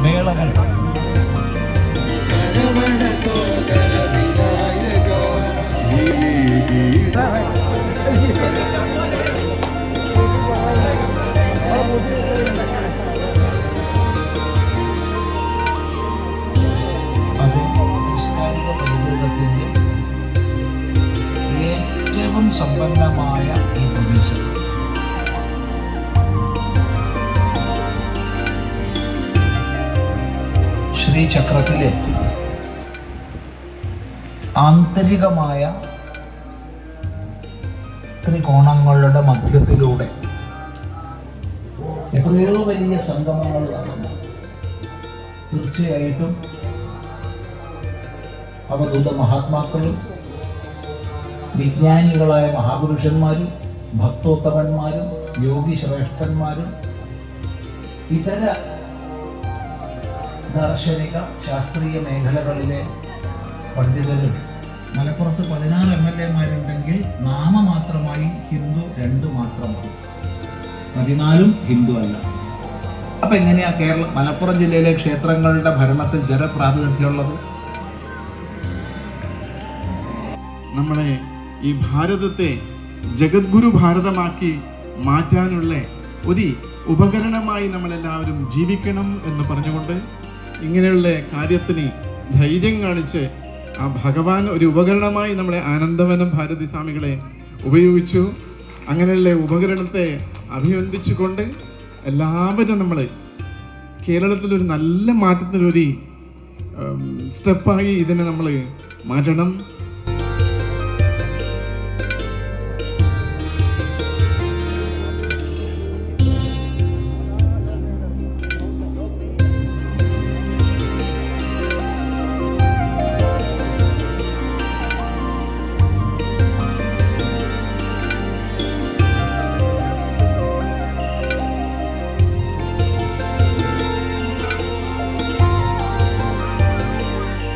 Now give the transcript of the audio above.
മേളകൾ അതും സാംസ്കാരിക പൈതൃകത്തിൻ്റെ ഏറ്റവും സമ്പന്നമായ ഈ പ്രദേശം ശ്രീചക്രത്തിലെ ആന്തരികമായ ത്രികോണങ്ങളുടെ മധ്യത്തിലൂടെ എത്രയോ വലിയ സംഗമങ്ങൾ നടന്നു. തീർച്ചയായിട്ടും അവധൂത മഹാത്മാക്കളും വിജ്ഞാനികളായ മഹാപുരുഷന്മാരും ഭക്തോത്തമന്മാരും യോഗി ശ്രേഷ്ഠന്മാരും ഇതര ദാർശനിക ശാസ്ത്രീയ മേഖലകളിലെ പണ്ഡിതരും മലപ്പുറത്ത് 16 MLA-മാരുണ്ടെങ്കിൽ നാമമാത്രമായി ഹിന്ദു 2 മാത്രമാണ്, 14 ഹിന്ദു അല്ല. അപ്പം എങ്ങനെയാ മലപ്പുറം ജില്ലയിലെ ക്ഷേത്രങ്ങളുടെ ഭരണത്തിൽ ജനപ്രാതിനിധ്യമുള്ളത്? നമ്മളെ ഈ ഭാരതത്തെ ജഗദ്ഗുരു ഭാരതമാക്കി മാറ്റാനുള്ള ഒരു ഉപകരണമായി നമ്മളെല്ലാവരും ജീവിക്കണം എന്ന് പറഞ്ഞുകൊണ്ട് ഇങ്ങനെയുള്ള കാര്യത്തിന് ധൈര്യം കാണിച്ച് ആ ഭഗവാൻ ഒരു ഉപകരണമായി നമ്മളെ ആനന്ദവനം ഭാരതി സ്വാമികളെ ഉപയോഗിച്ചു. അങ്ങനെയുള്ള ഉപകരണത്തെ അഭിനന്ദിച്ചുകൊണ്ട് എല്ലാവരും നമ്മൾ കേരളത്തിലൊരു നല്ല മാറ്റത്തിനൊരു സ്റ്റെപ്പായി ഇതിനെ നമ്മൾ മാറ്റണം.